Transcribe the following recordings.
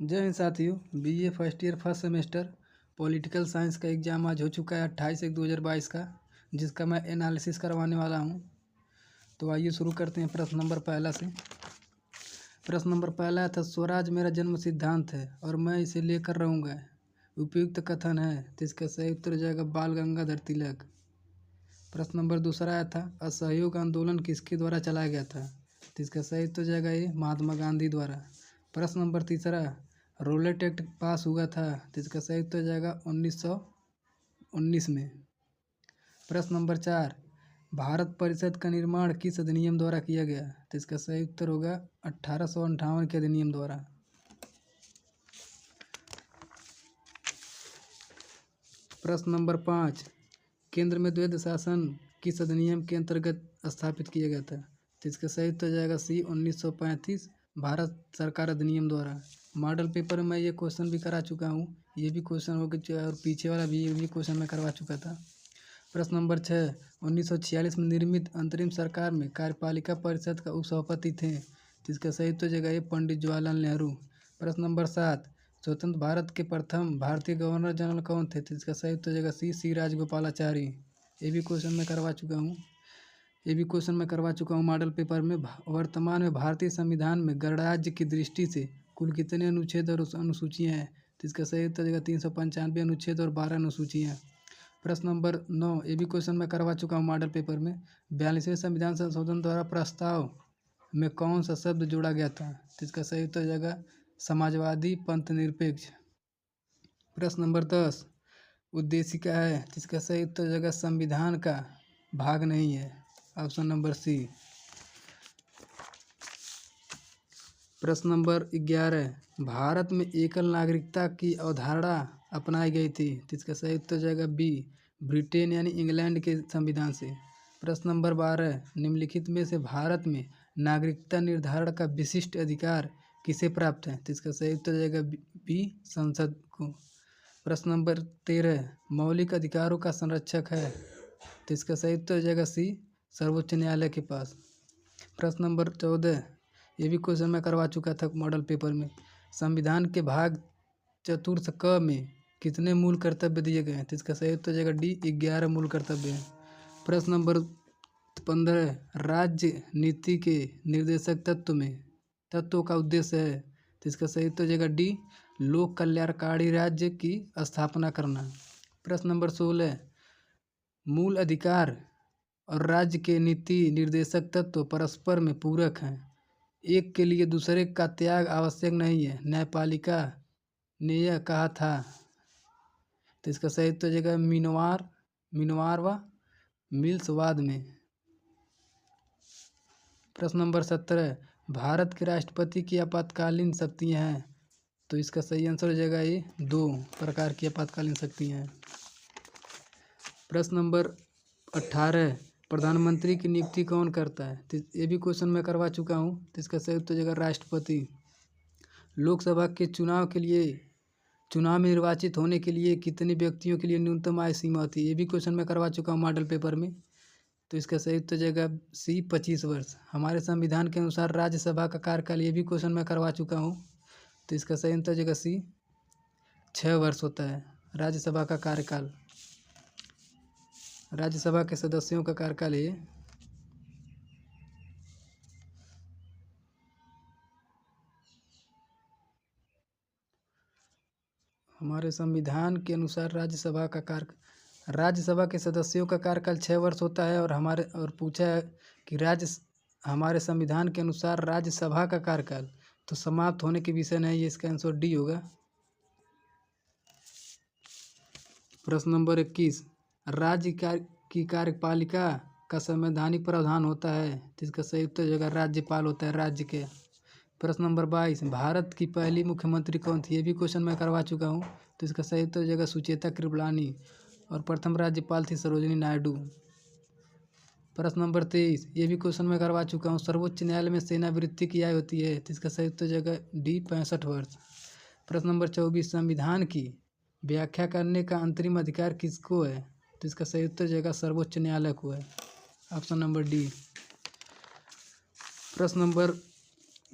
जय हिंद साथियों। BA first year first semester political science का एग्ज़ाम आज हो चुका है 28/1/2022 का, जिसका मैं एनालिसिस करवाने वाला हूं। तो आइए शुरू करते हैं प्रश्न नंबर पहला से। प्रश्न नंबर पहला था, स्वराज मेरा जन्म सिद्धांत है और मैं इसे लेकर रहूँगा। उपयुक्त कथन है, तो इसका सही उत्तर हो जाएगा बाल गंगाधर तिलक। प्रश्न नंबर दूसरा आया था, असहयोग आंदोलन किसके द्वारा चलाया गया था, तो इसका सही उत्तर हो जाएगा ये महात्मा गांधी द्वारा। प्रश्न नंबर तीसरा, रोलेट एक्ट पास हुआ था, तो इसका सही उत्तर हो जाएगा 1919 में। प्रश्न नंबर 4, भारत परिषद का निर्माण किस अधिनियम द्वारा किया गया, तो इसका सही उत्तर होगा 1858 के अधिनियम द्वारा। प्रश्न नंबर 5, केंद्र में द्वैध शासन किस अधिनियम के अंतर्गत स्थापित किया गया था, तो इसका सही उत्तर हो जाएगा सी 1935 भारत सरकार अधिनियम द्वारा। मॉडल पेपर में ये क्वेश्चन भी करा चुका हूँ, ये भी क्वेश्चन हो गया और पीछे वाला भी ये भी क्वेश्चन मैं करवा चुका था। प्रश्न नंबर 6, 1946 में निर्मित अंतरिम सरकार में कार्यपालिका परिषद का उपसभापति थे, तो इसका सही उत्तर जगह ये पंडित जवाहरलाल नेहरू। प्रश्न नंबर 7, स्वतंत्र भारत के प्रथम भारतीय गवर्नर जनरल कौन थे, तो इसका सही उत्तर जगह सी राजगोपालाचारी। ये भी क्वेश्चन मैं करवा चुका हूँ मॉडल पेपर में। वर्तमान में भारतीय संविधान में गणराज्य की दृष्टि से कुल कितने अनुच्छेद और अनुसूचियाँ हैं, तो इसका सही उत्तर जगह 395 अनुच्छेद और 12 अनुसूचियाँ। प्रश्न नंबर 9, ये भी क्वेश्चन मैं करवा चुका हूँ मॉडल पेपर में। 42वें संविधान संशोधन द्वारा प्रस्ताव में कौन सा शब्द जोड़ा गया था, तो इसका सही उत्तर जगह समाजवादी पंथ निरपेक्ष। प्रश्न नंबर 10, उद्देशिका है, तो इसका सही उत्तर जगह संविधान का भाग नहीं है, ऑप्शन नंबर सी। प्रश्न नंबर 11, भारत में एकल नागरिकता की अवधारणा अपनाई गई थी, तो इसका सही उत्तर जाएगा बी, ब्रिटेन यानी इंग्लैंड के संविधान से। प्रश्न नंबर 12, निम्नलिखित में से भारत में नागरिकता निर्धारण का विशिष्ट अधिकार किसे प्राप्त है, तो इसका सही उत्तर जाएगा बी, संसद को। प्रश्न नंबर 13, मौलिक अधिकारों का संरक्षक है, तो इसका सही उत्तर जाएगा सी, सर्वोच्च न्यायालय के पास। प्रश्न नंबर 14, ये भी क्वेश्चन मैं करवा चुका था मॉडल पेपर में। संविधान के भाग चतुर्थ क में कितने मूल कर्तव्य दिए गए हैं, तो इसका सही उत्तर जाएगा डी, 11 मूल कर्तव्य हैं। प्रश्न नंबर 15, राज्य नीति के निर्देशक तत्वों का उद्देश्य है, तो इसका सही उत्तर जाएगा डी, लोक कल्याणकारी राज्य की स्थापना करना। प्रश्न नंबर 16, मूल अधिकार और राज्य के नीति निर्देशक तत्व परस्पर में पूरक हैं, एक के लिए दूसरे का त्याग आवश्यक नहीं है, न्यायपालिका ने यह कहा था, तो इसका सही उत्तर जगह मिनवार व मिल्सवाद में। प्रश्न नंबर 17, भारत के राष्ट्रपति की आपातकालीन शक्तियाँ हैं, तो इसका सही आंसर हो जाएगा ये 2 प्रकार की आपातकालीन शक्तियाँ हैं। प्रश्न नंबर 18, प्रधानमंत्री की नियुक्ति कौन करता है, तो ये भी क्वेश्चन मैं करवा चुका हूँ, तो इसका सही उत्तर जगह राष्ट्रपति। लोकसभा के चुनाव में निर्वाचित होने के लिए कितने व्यक्तियों के लिए न्यूनतम आयु सीमा होती है, ये भी क्वेश्चन मैं करवा चुका हूँ मॉडल पेपर में, तो इसका सही उत्तर जगह सी, 25 वर्ष। हमारे संविधान के अनुसार राज्यसभा का कार्यकाल, ये भी क्वेश्चन मैं करवा चुका हूँ, तो इसका सही उत्तर जगह सी, 6 वर्ष होता है राज्यसभा का कार्यकाल। राज्यसभा के सदस्यों का कार्यकाल है। हमारे संविधान के अनुसार राज्यसभा के सदस्यों का कार्यकाल 6 वर्ष होता है, और पूछा है कि हमारे संविधान के अनुसार राज्यसभा का कार्यकाल तो समाप्त होने के विषय नहीं है, इसका आंसर डी होगा। प्रश्न नंबर 21, राज्य की कार्यपालिका का संवैधानिक प्रावधान होता है, जिसका सही उत्तर जगह राज्यपाल होता है राज्य के। प्रश्न नंबर 22, भारत की पहली मुख्यमंत्री कौन थी, ये भी क्वेश्चन मैं करवा चुका हूँ, तो इसका सही उत्तर जगह सुचेता कृपलानी, और प्रथम राज्यपाल थी सरोजिनी नायडू। प्रश्न नंबर 23, ये भी क्वेश्चन मैं करवा चुका हूँ, सर्वोच्च न्यायालय में सेवानिवृत्ति की आयु होती है, तो इसका सही उत्तर जगह डी, 65 वर्ष। प्रश्न नंबर 24, संविधान की व्याख्या करने का अंतरिम अधिकार किसको है, तो इसका सही उत्तर जगह सर्वोच्च न्यायालय को है, ऑप्शन नंबर डी। प्रश्न नंबर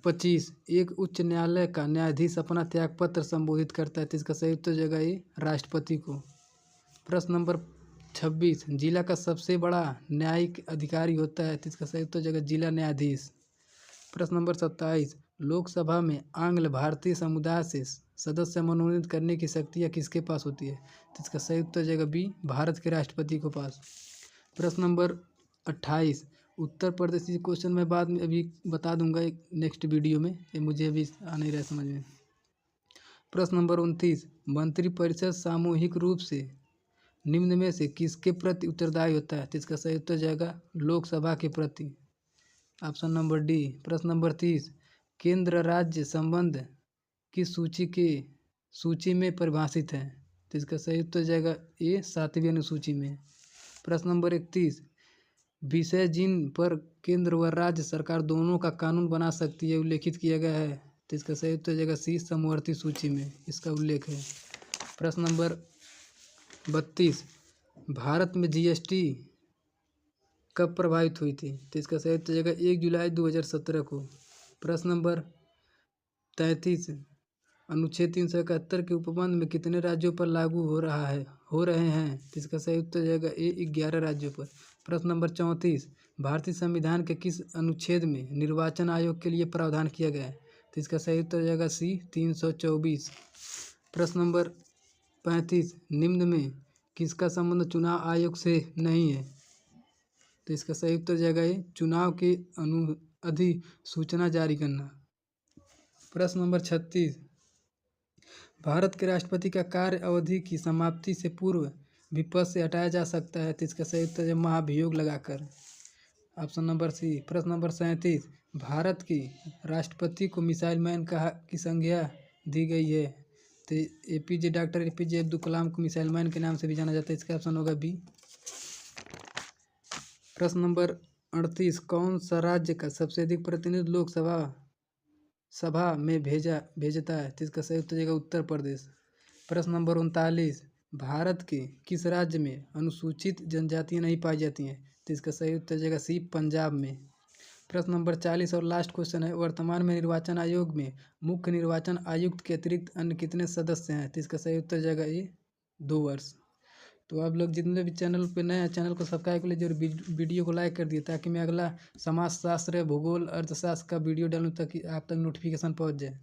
25 एक उच्च न्यायालय का न्यायाधीश अपना त्यागपत्र संबोधित करता है, तो इसका सही उत्तर जाएगा ए राष्ट्रपति को। प्रश्न नंबर 26 जिला का सबसे बड़ा न्यायिक अधिकारी होता है, तो इसका सही उत्तर जाएगा जिला न्यायाधीश। प्रश्न नंबर 27 लोकसभा में आंग्ल भारतीय समुदाय से सदस्य मनोनीत करने की शक्तियाँ किसके पास होती है, तो इसका सही उत्तर जाएगा बी भारत के राष्ट्रपति के पास। प्रश्न नंबर 28 उत्तर प्रदेश, ये क्वेश्चन मैं बाद में अभी बता दूंगा एक नेक्स्ट वीडियो में, ये मुझे अभी आ नहीं रहा समझ में। प्रश्न नंबर 29 मंत्रिपरिषद सामूहिक रूप से निम्न में से किसके प्रति उत्तरदायी होता है, तो इसका सही उत्तर जाएगा लोकसभा के प्रति, ऑप्शन नंबर डी। प्रश्न नंबर 30 केंद्र राज्य संबंध किस सूची में परिभाषित है, तो इसका सही उत्तर जाएगा ए 7वीं अनुसूची में। प्रश्न नंबर 31 विषय जिन पर केंद्र व राज्य सरकार दोनों का कानून बना सकती है उल्लेखित किया गया है, तो इसका सही उत्तर जाएगा सी समवर्ती सूची में इसका उल्लेख है। प्रश्न नंबर 32 भारत में जीएसटी कब प्रभावित हुई थी, तो इसका सही उत्तर जाएगा 1 जुलाई 2017 को। प्रश्न नंबर 33 अनुच्छेद 371 के उपबंध में कितने राज्यों पर लागू हो रहे हैं, तो इसका सही उत्तर जाएगा ए 11 राज्यों पर। प्रश्न नंबर 34 भारतीय संविधान के किस अनुच्छेद में निर्वाचन आयोग के लिए प्रावधान किया गया है, तो इसका सही उत्तर जाएगा सी 324। प्रश्न नंबर 35 निम्न में किसका संबंध चुनाव आयोग से नहीं है, तो इसका सही उत्तर जाएगा ये चुनाव की अधिसूचना जारी करना। प्रश्न नंबर 36 भारत के राष्ट्रपति का कार्य अवधि की समाप्ति से पूर्व विपद से हटाया जा सकता है, तो इसका सही उत्तर है महाभियोग लगाकर, ऑप्शन नंबर सी। प्रश्न नंबर 37 भारत की राष्ट्रपति को मिसाइल मैन की संज्ञा दी गई है, तो डॉक्टर एपीजे अब्दुल कलाम को मिसाइल मैन के नाम से भी जाना जाता है, इसका ऑप्शन होगा बी। प्रश्न नंबर 38 कौन सा राज्य का सबसे अधिक प्रतिनिधि लोकसभा में भेजता है, तो इसका सही उत्तर जाएगा उत्तर प्रदेश। प्रश्न नंबर 39 भारत के किस राज्य में अनुसूचित जनजातियां नहीं पाई जाती हैं, तो इसका सही उत्तर जाएगा सी पंजाब में। प्रश्न नंबर 40 और लास्ट क्वेश्चन है वर्तमान में निर्वाचन आयोग में मुख्य निर्वाचन आयुक्त के अतिरिक्त अन्य कितने सदस्य हैं, तो इसका सही उत्तर जाएगा ये 2 वर्ष। तो आप लोग जितने भी चैनल पे नए हैं चैनल को सब्सक्राइब कर लीजिए और वीडियो को लाइक कर दिए ताकि मैं अगला समाजशास्त्र भूगोल अर्थशास्त्र का वीडियो डालूँ ताकि आप तक नोटिफिकेशन पहुँच जाए।